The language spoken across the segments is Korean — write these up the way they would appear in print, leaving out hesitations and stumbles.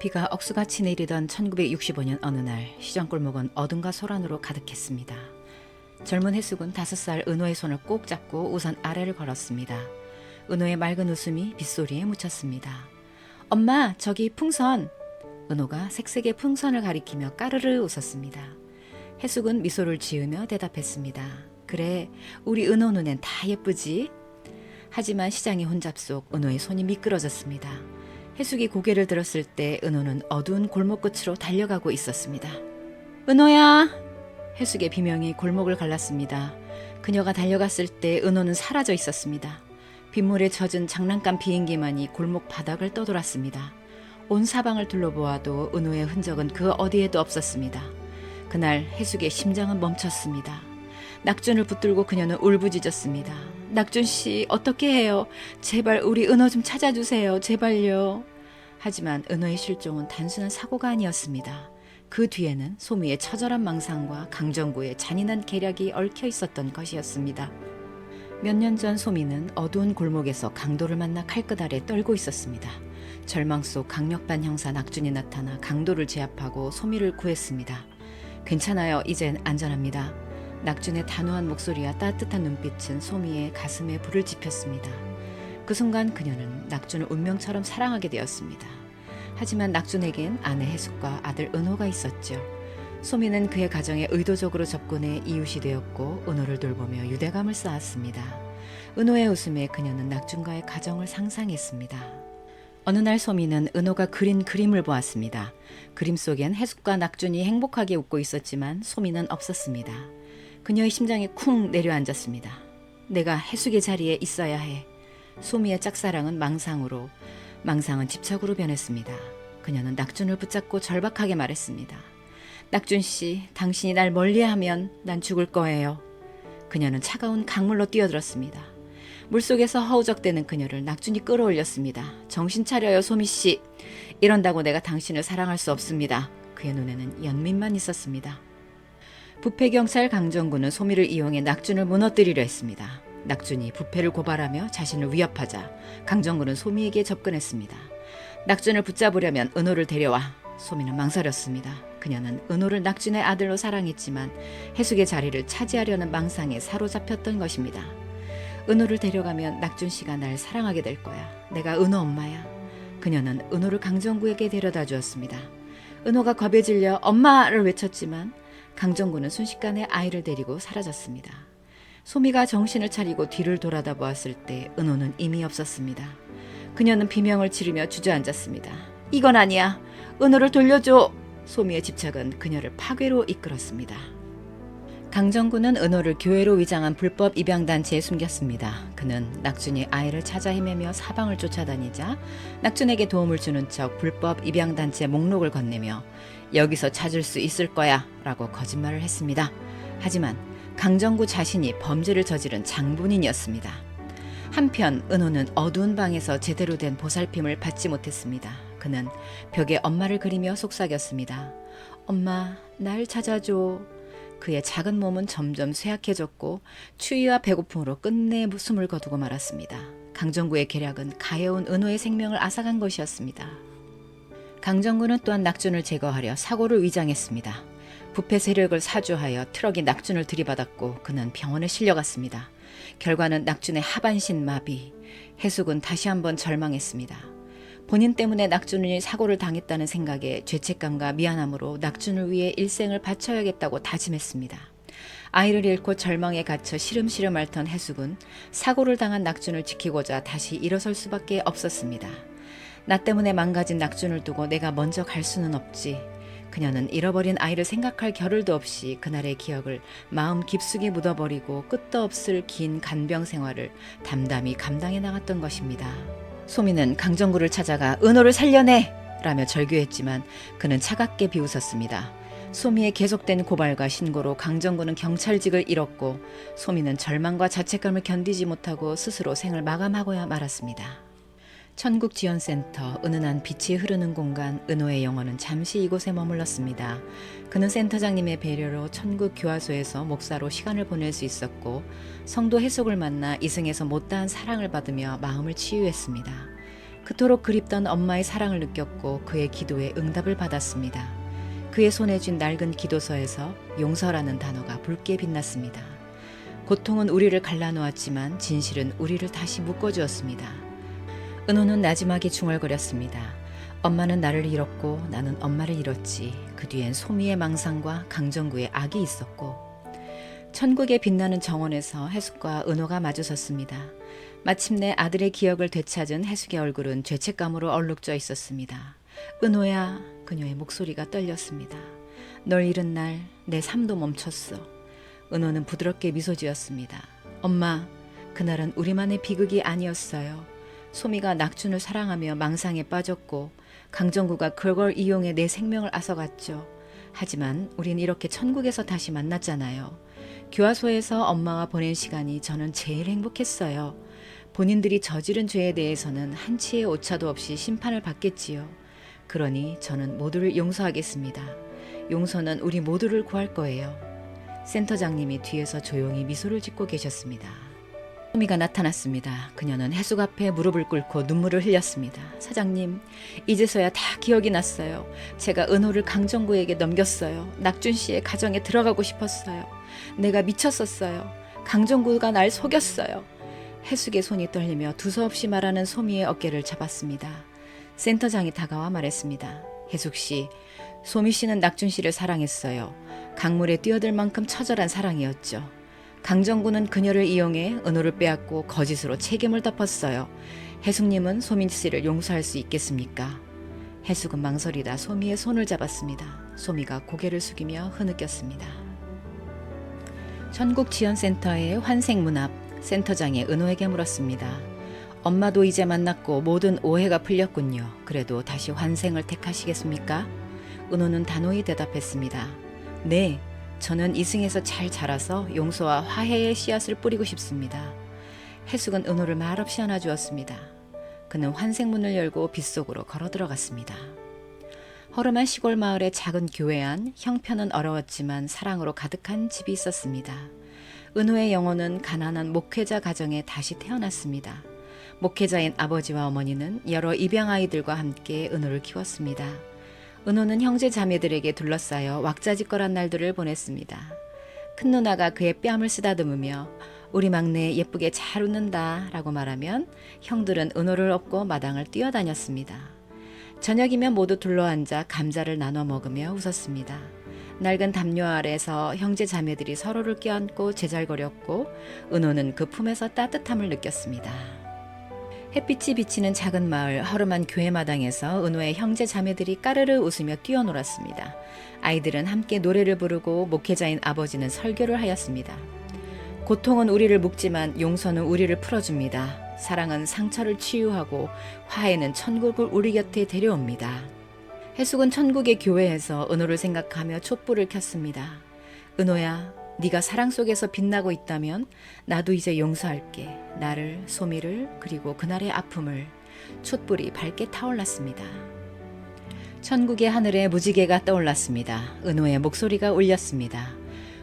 비가 억수같이 내리던 1965년 어느 날 시장골목은 어둠과 소란으로 가득했습니다. 젊은 해숙은 5살 은호의 손을 꼭 잡고 우선 아래를 걸었습니다. 은호의 맑은 웃음이 빗소리에 묻혔습니다. 엄마, 저기 풍선! 은호가 색색의 풍선을 가리키며 까르르 웃었습니다. 해숙은 미소를 지으며 대답했습니다. 그래, 우리 은호 눈엔 다 예쁘지? 하지만 시장의 혼잡 속 은호의 손이 미끄러졌습니다. 해숙이 고개를 들었을 때 은호는 어두운 골목 끝으로 달려가고 있었습니다. 은호야! 해숙의 비명이 골목을 갈랐습니다. 그녀가 달려갔을 때 은호는 사라져 있었습니다. 빗물에 젖은 장난감 비행기만이 골목 바닥을 떠돌았습니다. 온 사방을 둘러보아도 은호의 흔적은 그 어디에도 없었습니다. 그날 해숙의 심장은 멈췄습니다. 낙준을 붙들고 그녀는 울부짖었습니다. 낙준씨, 어떻게 해요? 제발 우리 은호 좀 찾아주세요. 제발요. 하지만 은호의 실종은 단순한 사고가 아니었습니다. 그 뒤에는 소미의 처절한 망상과 강정구의 잔인한 계략이 얽혀 있었던 것이었습니다. 몇 년 전 소미는 어두운 골목에서 강도를 만나 칼끝 아래 떨고 있었습니다. 절망 속 강력반 형사 낙준이 나타나 강도를 제압하고 소미를 구했습니다. 괜찮아요. 이젠 안전합니다. 낙준의 단호한 목소리와 따뜻한 눈빛은 소미의 가슴에 불을 지폈습니다. 그 순간 그녀는 낙준을 운명처럼 사랑하게 되었습니다. 하지만 낙준에겐 아내 해숙과 아들 은호가 있었죠. 소미는 그의 가정에 의도적으로 접근해 이웃이 되었고 은호를 돌보며 유대감을 쌓았습니다. 은호의 웃음에 그녀는 낙준과의 가정을 상상했습니다. 어느 날 소미는 은호가 그린 그림을 보았습니다. 그림 속엔 해숙과 낙준이 행복하게 웃고 있었지만 소미는 없었습니다. 그녀의 심장이 쿵 내려앉았습니다. 내가 해숙의 자리에 있어야 해. 소미의 짝사랑은 망상은 집착으로 변했습니다. 그녀는 낙준을 붙잡고 절박하게 말했습니다. 낙준씨, 당신이 날 멀리하면 난 죽을 거예요. 그녀는 차가운 강물로 뛰어들었습니다. 물속에서 허우적대는 그녀를 낙준이 끌어올렸습니다. 정신 차려요, 소미씨. 이런다고 내가 당신을 사랑할 수 없습니다. 그의 눈에는 연민만 있었습니다. 부패경찰 강정구는 소미를 이용해 낙준을 무너뜨리려 했습니다. 낙준이 부패를 고발하며 자신을 위협하자 강정구는 소미에게 접근했습니다. 낙준을 붙잡으려면 은호를 데려와. 소미는 망설였습니다. 그녀는 은호를 낙준의 아들로 사랑했지만 해숙의 자리를 차지하려는 망상에 사로잡혔던 것입니다. 은호를 데려가면 낙준 씨가 날 사랑하게 될 거야. 내가 은호 엄마야. 그녀는 은호를 강정구에게 데려다 주었습니다. 은호가 겁에 질려 엄마를 외쳤지만 강정구는 순식간에 아이를 데리고 사라졌습니다. 소미가 정신을 차리고 뒤를 돌아다 보았을 때 은호는 이미 없었습니다. 그녀는 비명을 지르며 주저앉았습니다. 이건 아니야. 은호를 돌려줘. 소미의 집착은 그녀를 파괴로 이끌었습니다. 강정구는 은호를 교회로 위장한 불법 입양단체에 숨겼습니다. 그는 낙준이 아이를 찾아 헤매며 사방을 쫓아다니자 낙준에게 도움을 주는 척 불법 입양단체 목록을 건네며 여기서 찾을 수 있을 거야 라고 거짓말을 했습니다. 하지만 강정구 자신이 범죄를 저지른 장본인이었습니다. 한편 은호는 어두운 방에서 제대로 된 보살핌을 받지 못했습니다. 그는 벽에 엄마를 그리며 속삭였습니다. 엄마, 날 찾아줘. 그의 작은 몸은 점점 쇠약해졌고 추위와 배고픔으로 끝내 숨을 거두고 말았습니다. 강정구의 계략은 가해온 은호의 생명을 앗아간 것이었습니다. 강정구는 또한 낙준을 제거하려 사고를 위장했습니다. 부패 세력을 사주하여 트럭이 낙준을 들이받았고 그는 병원에 실려갔습니다. 결과는 낙준의 하반신 마비. 해숙은 다시 한번 절망했습니다. 본인 때문에 낙준이 사고를 당했다는 생각에 죄책감과 미안함으로 낙준을 위해 일생을 바쳐야겠다고 다짐했습니다. 아이를 잃고 절망에 갇혀 시름시름 앓던 해숙은 사고를 당한 낙준을 지키고자 다시 일어설 수밖에 없었습니다. 나 때문에 망가진 낙준을 두고 내가 먼저 갈 수는 없지. 그녀는 잃어버린 아이를 생각할 겨를도 없이 그날의 기억을 마음 깊숙이 묻어버리고 끝도 없을 긴 간병 생활을 담담히 감당해 나갔던 것입니다. 소미는 강정구를 찾아가 은호를 살려내! 라며 절규했지만 그는 차갑게 비웃었습니다. 소미의 계속된 고발과 신고로 강정구는 경찰직을 잃었고 소미는 절망과 자책감을 견디지 못하고 스스로 생을 마감하고야 말았습니다. 천국지원센터, 은은한 빛이 흐르는 공간, 은호의 영혼은 잠시 이곳에 머물렀습니다. 그는 센터장님의 배려로 천국 교화소에서 목사로 시간을 보낼 수 있었고 성도 해숙을 만나 이승에서 못다한 사랑을 받으며 마음을 치유했습니다. 그토록 그립던 엄마의 사랑을 느꼈고 그의 기도에 응답을 받았습니다. 그의 손에 쥔 낡은 기도서에서 용서라는 단어가 붉게 빛났습니다. 고통은 우리를 갈라놓았지만 진실은 우리를 다시 묶어주었습니다. 은호는 나지막이 중얼거렸습니다. 엄마는 나를 잃었고 나는 엄마를 잃었지. 그 뒤엔 소미의 망상과 강정구의 악이 있었고. 천국의 빛나는 정원에서 해숙과 은호가 마주섰습니다. 마침내 아들의 기억을 되찾은 해숙의 얼굴은 죄책감으로 얼룩져 있었습니다. 은호야, 그녀의 목소리가 떨렸습니다. 널 잃은 날 내 삶도 멈췄어. 은호는 부드럽게 미소 지었습니다. 엄마, 그날은 우리만의 비극이 아니었어요. 소미가 낙준을 사랑하며 망상에 빠졌고 강정구가 그걸 이용해 내 생명을 앗아갔죠. 하지만 우린 이렇게 천국에서 다시 만났잖아요. 교화소에서 엄마와 보낸 시간이 저는 제일 행복했어요. 본인들이 저지른 죄에 대해서는 한치의 오차도 없이 심판을 받겠지요. 그러니 저는 모두를 용서하겠습니다. 용서는 우리 모두를 구할 거예요. 센터장님이 뒤에서 조용히 미소를 짓고 계셨습니다. 소미가 나타났습니다. 그녀는 해숙 앞에 무릎을 꿇고 눈물을 흘렸습니다. 사장님, 이제서야 다 기억이 났어요. 제가 은호를 강정구에게 넘겼어요. 낙준 씨의 가정에 들어가고 싶었어요. 내가 미쳤었어요. 강정구가 날 속였어요. 해숙의 손이 떨리며 두서없이 말하는 소미의 어깨를 잡았습니다. 센터장이 다가와 말했습니다. 해숙 씨, 소미 씨는 낙준 씨를 사랑했어요. 강물에 뛰어들 만큼 처절한 사랑이었죠. 강정구는 그녀를 이용해 은호를 빼앗고 거짓으로 책임을 덮었어요. 해숙님은 소민 씨를 용서할 수 있겠습니까? 해숙은 망설이다 소미의 손을 잡았습니다. 소미가 고개를 숙이며 흐느꼈습니다. 천국지원센터의 환생문 앞 센터장이 은호에게 물었습니다. 엄마도 이제 만났고 모든 오해가 풀렸군요. 그래도 다시 환생을 택하시겠습니까? 은호는 단호히 대답했습니다. 네, 저는 이승에서 잘 자라서 용서와 화해의 씨앗을 뿌리고 싶습니다. 해숙은 은호를 말없이 안아주었습니다. 그는 환생문을 열고 빗속으로 걸어 들어갔습니다. 허름한 시골 마을의 작은 교회 안, 형편은 어려웠지만 사랑으로 가득한 집이 있었습니다. 은호의 영혼은 가난한 목회자 가정에 다시 태어났습니다. 목회자인 아버지와 어머니는 여러 입양 아이들과 함께 은호를 키웠습니다. 은호는 형제 자매들에게 둘러싸여 왁자지껄한 날들을 보냈습니다. 큰 누나가 그의 뺨을 쓰다듬으며 우리 막내 예쁘게 잘 웃는다 라고 말하면 형들은 은호를 업고 마당을 뛰어다녔습니다. 저녁이면 모두 둘러앉아 감자를 나눠 먹으며 웃었습니다. 낡은 담요 아래서 형제 자매들이 서로를 껴안고 제잘거렸고 은호는 그 품에서 따뜻함을 느꼈습니다. 햇빛이 비치는 작은 마을 허름한 교회 마당에서 은호의 형제 자매들이 까르르 웃으며 뛰어놀았습니다. 아이들은 함께 노래를 부르고 목회자인 아버지는 설교를 하였습니다. 고통은 우리를 묶지만 용서는 우리를 풀어줍니다. 사랑은 상처를 치유하고 화해는 천국을 우리 곁에 데려옵니다. 해숙은 천국의 교회에서 은호를 생각하며 촛불을 켰습니다. 은호야, 네가 사랑 속에서 빛나고 있다면 나도 이제 용서할게. 나를, 소미를, 그리고 그날의 아픔을. 촛불이 밝게 타올랐습니다. 천국의 하늘에 무지개가 떠올랐습니다. 은호의 목소리가 울렸습니다.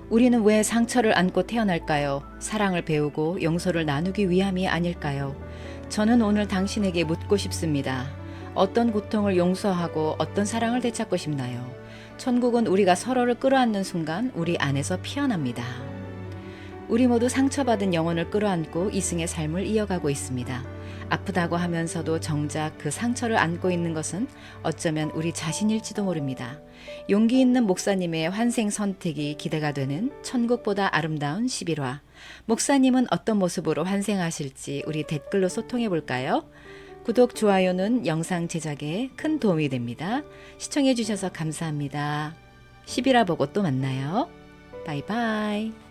우리는 왜 상처를 안고 태어날까요? 사랑을 배우고 용서를 나누기 위함이 아닐까요? 저는 오늘 당신에게 묻고 싶습니다. 어떤 고통을 용서하고 어떤 사랑을 되찾고 싶나요? 천국은 우리가 서로를 끌어안는 순간 우리 안에서 피어납니다. 우리 모두 상처받은 영혼을 끌어안고 이승의 삶을 이어가고 있습니다. 아프다고 하면서도 정작 그 상처를 안고 있는 것은 어쩌면 우리 자신일지도 모릅니다. 용기 있는 목사님의 환생 선택이 기대가 되는 천국보다 아름다운 11화. 목사님은 어떤 모습으로 환생하실지 우리 댓글로 소통해 볼까요? 구독, 좋아요는 영상 제작에 큰 도움이 됩니다. 시청해 주셔서 감사합니다. 11화 보고 또 만나요. 바이바이.